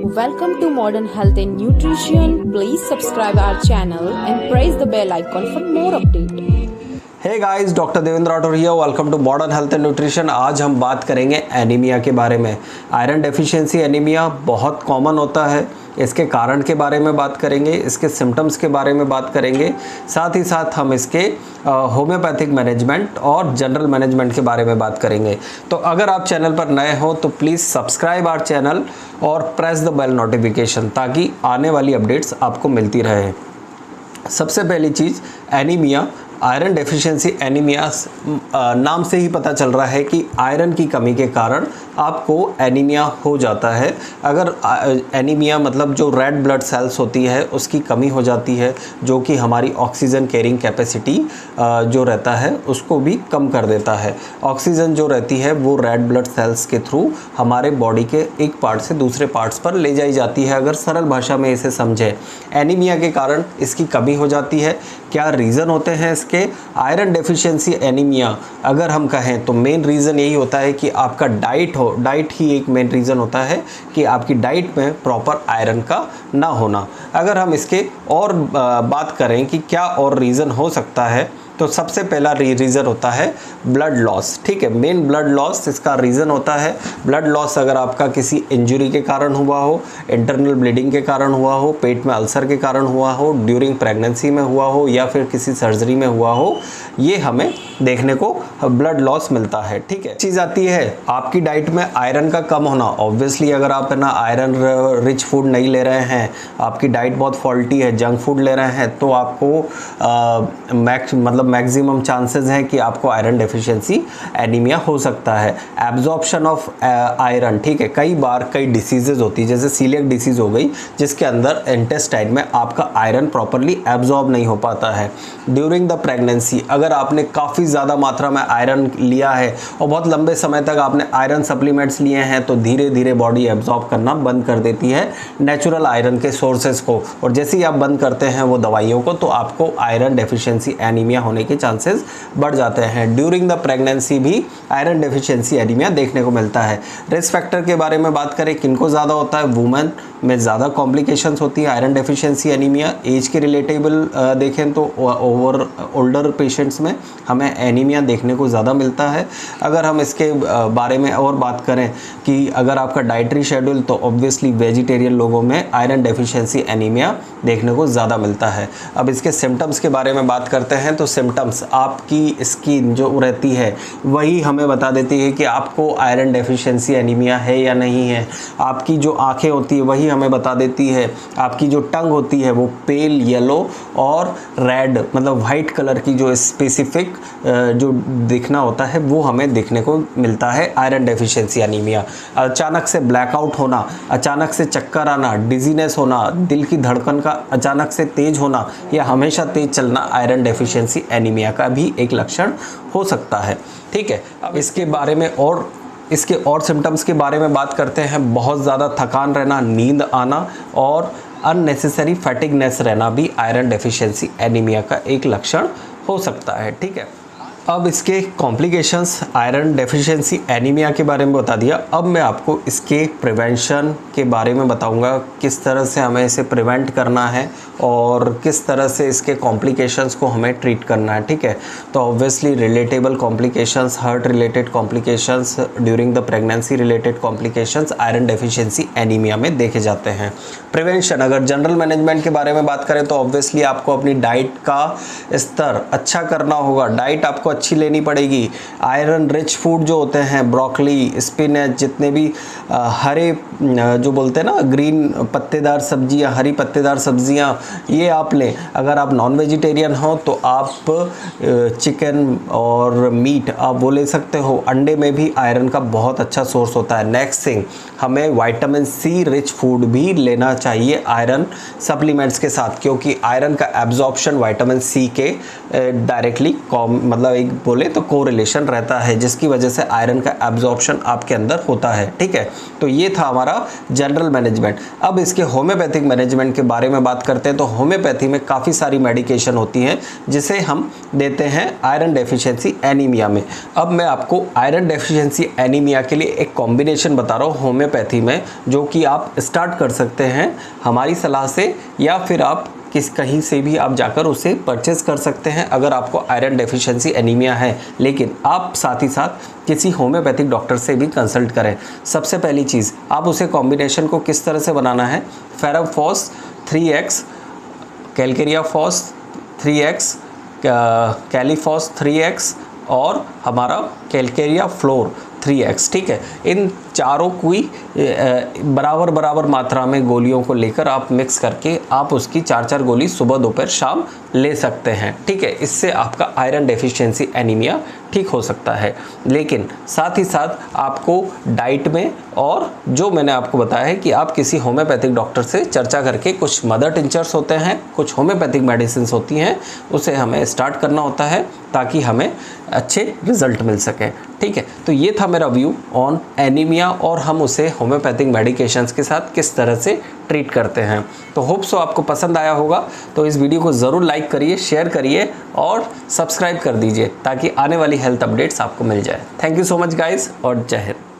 Welcome to Modern Health and Nutrition. Please subscribe our channel and press the bell icon for more updates. Hey guys, doctor Devendra Rathore here. Welcome to modern health and nutrition. आज हम बात करेंगे anaemia के बारे में। Iron deficiency anaemia बहुत common होता है। इसके कारण के बारे में बात करेंगे, इसके सिम्टम्स के बारे में बात करेंगे, साथ ही साथ हम इसके होम्योपैथिक मैनेजमेंट और जनरल मैनेजमेंट के बारे में बात करेंगे। तो अगर आप चैनल पर नए हो तो प्लीज़ सब्सक्राइब आवर चैनल और प्रेस द बेल नोटिफिकेशन ताकि आने वाली अपडेट्स आपको मिलती रहे। सबसे पहली चीज़, एनीमिया, आयरन डेफिशिएंसी एनीमिया नाम से ही पता चल रहा है कि आयरन की कमी के कारण आपको एनीमिया हो जाता है। अगर एनीमिया मतलब जो रेड ब्लड सेल्स होती है उसकी कमी हो जाती है, जो कि हमारी ऑक्सीजन कैरिंग कैपेसिटी जो रहता है उसको भी कम कर देता है। ऑक्सीजन जो रहती है वो रेड ब्लड सेल्स के थ्रू हमारे बॉडी के एक पार्ट से दूसरे पार्ट्स पर ले जाई जाती है। अगर सरल भाषा में इसे समझें, एनीमिया के कारण इसकी कमी हो जाती है। क्या रीज़न होते हैं इसके? आयरन डेफिशिएंसी एनीमिया अगर हम कहें तो मेन रीज़न यही होता है कि आपका डाइट ही एक मेन रीज़न होता है कि आपकी डाइट में प्रॉपर आयरन का ना होना। अगर हम इसके और बात करें कि क्या और रीज़न हो सकता है, तो सबसे पहला रीज़न होता है ब्लड लॉस। ठीक है, मेन ब्लड लॉस इसका रीज़न होता है। ब्लड लॉस अगर आपका किसी इंजरी के कारण हुआ हो, इंटरनल ब्लीडिंग के कारण हुआ हो, पेट में अल्सर के कारण हुआ हो, ड्यूरिंग प्रेगनेंसी में हुआ हो या फिर किसी सर्जरी में हुआ हो, ये हमें देखने को ब्लड लॉस मिलता है। ठीक है, चीज़ आती है आपकी डाइट में आयरन का कम होना। ऑब्वियसली अगर आप ना आयरन रिच फूड नहीं ले रहे हैं, आपकी डाइट बहुत फॉल्टी है, जंक फूड ले रहे हैं, तो आपको मैक्सिमम चांसेस हैं कि आपको आयरन डेफिशिएंसी एनीमिया हो सकता है। एब्जॉर्प्शन ऑफ आयरन, ठीक है, कई बार कई डिसीजेज होती है, जैसे सीलियक डिसीज़ हो गई, जिसके अंदर इंटेस्टाइन में आपका आयरन प्रॉपरली एब्जॉर्ब नहीं हो पाता है। ड्यूरिंग द प्रेगनेंसी अगर आपने काफ़ी ज़्यादा मात्रा में आयरन लिया है और बहुत लंबे समय तक आपने आयरन सप्लीमेंट्स लिए हैं, तो धीरे धीरे बॉडी एब्जॉर्ब करना बंद कर देती है नेचुरल आयरन के सोर्सेज को, और जैसे ही आप बंद करते हैं वो दवाइयों को, तो आपको आयरन डेफिशिएंसी एनीमिया होने के चांसेस बढ़ जाते हैं। ड्यूरिंग द प्रेगनेंसी भी आयरन डेफिशिएंसी एनीमिया देखने को मिलता है। रिस्क फैक्टर के बारे में बात करें, किनको ज़्यादा होता है? वुमेन में ज़्यादा कॉम्प्लिकेशंस होती है आयरन डेफिशिएंसी एनीमिया। एज के रिलेटेबल देखें तो ओल्डर पेशेंट्स में हमें एनीमिया देखने को ज़्यादा मिलता है। अगर हम इसके बारे में और बात करें कि अगर आपका डाइटरी शेड्यूल, तो ऑब्वियसली वेजिटेरियन लोगों में आयरन डेफिशिएंसी एनीमिया देखने को ज़्यादा मिलता है। अब इसके सिम्टम्स के बारे में बात करते हैं, तो सिम्टम्स आपकी स्किन जो रहती है वही हमें बता देती है कि आपको आयरन डेफिशिएंसी एनीमिया है या नहीं है। आपकी जो आंखें होती है वही हमें बता देती है। आपकी जो टंग होती है वो पेल येलो और रेड मतलब वाइट कलर की जो स्पेसिफिक जो दिखना होता है वो हमें देखने को मिलता है आयरन डेफिशिएंसी एनीमिया। अचानक से ब्लैकआउट होना, अचानक से चक्कर आना, डिजीनेस होना, दिल की धड़कन का अचानक से तेज होना या हमेशा तेज चलना आयरन डेफिशिएंसी एनीमिया का भी एक लक्षण हो सकता है। ठीक है, अब इसके बारे में इसके और सिम्टम्स के बारे में बात करते हैं। बहुत ज़्यादा थकान रहना, नींद आना और अननेसेसरी फैटिगनेस रहना भी आयरन डेफिशिएंसी एनीमिया का एक लक्षण हो सकता है। ठीक है, अब इसके कॉम्प्लिकेशंस आयरन डेफिशिएंसी एनीमिया के बारे में बता दिया। अब मैं आपको इसके प्रिवेंशन के बारे में बताऊंगा, किस तरह से हमें इसे प्रिवेंट करना है और किस तरह से इसके कॉम्प्लिकेशंस को हमें ट्रीट करना है। ठीक है, तो obviously relatable complications, heart related complications, during the pregnancy related complications iron deficiency anaemia में देखे जाते हैं। प्रिवेंशन, अगर जनरल मैनेजमेंट के बारे में बात करें तो ऑब्वियसली आपको अपनी डाइट का स्तर अच्छा करना होगा। डाइट आपको अच्छी लेनी पड़ेगी। आयरन रिच फूड जो होते हैं, ब्रोकली, स्पिनच, जितने भी हरे जो बोलते हैं ना ग्रीन पत्तेदार सब्जियां, हरी पत्तेदार सब्जियां, ये आप लें। अगर आप नॉन वेजिटेरियन हो तो आप चिकन और मीट आप वो ले सकते हो। अंडे में भी आयरन का बहुत अच्छा सोर्स होता है। नेक्स्ट थिंग, हमें विटामिन सी रिच फूड भी लेना चाहिए आयरन सप्लीमेंट्स के साथ, क्योंकि आयरन का एब्जॉर्प्शन विटामिन सी के डायरेक्टली मतलब एक बोले तो कोरिलेशन रहता है, जिसकी वजह से आयरन का एब्जॉर्प्शन आपके अंदर होता है। ठीक है, तो ये था हमारा जनरल मैनेजमेंट। अब इसके होम्योपैथिक मैनेजमेंट के बारे में बात करते हैं। तो होम्योपैथी में काफ़ी सारी मेडिकेशन होती हैं जिसे हम देते हैं आयरन डेफिशिएंसी एनीमिया में। अब मैं आपको आयरन डेफिशिएंसी एनीमिया के लिए एक कॉम्बिनेशन बता रहा हूँ होम्योपैथी में, जो कि आप स्टार्ट कर सकते हैं हमारी सलाह से, या फिर आप कहीं से भी आप जाकर उसे परचेज़ कर सकते हैं अगर आपको आयरन डेफिशिएंसी एनीमिया है। लेकिन आप साथ ही साथ किसी होम्योपैथिक डॉक्टर से भी कंसल्ट करें। सबसे पहली चीज़, आप उसे कॉम्बिनेशन को किस तरह से बनाना है, फेरमफॉस 3x, Calcarea FOSS 3x, कैलीफॉस 3x और हमारा कैलकेरिया फ्लोर 3x, ठीक है। इन चारों की बराबर मात्रा में गोलियों को लेकर आप मिक्स करके आप उसकी 4-4 गोली सुबह दोपहर शाम ले सकते हैं, ठीक है। इससे आपका आयरन डेफिशिएंसी एनीमिया ठीक हो सकता है। लेकिन साथ ही साथ आपको डाइट में, और जो मैंने आपको बताया है कि आप किसी होम्योपैथिक डॉक्टर से चर्चा करके, कुछ मदर टिंचर्स होते हैं, कुछ होम्योपैथिक मेडिसिन होती हैं, उसे हमें स्टार्ट करना होता है ताकि हमें अच्छे रिजल्ट मिल सकें, ठीक है। तो ये था मेरा व्यू ऑन एनीमिया और हम उसे होम्योपैथिक मेडिकेशंस के साथ किस तरह से ट्रीट करते हैं। तो होप सो आपको पसंद आया होगा। तो इस वीडियो को ज़रूर लाइक करिए, शेयर करिए और सब्सक्राइब कर दीजिए ताकि आने वाली हेल्थ अपडेट्स आपको मिल जाए। Thank you so much guys और जय हिंद।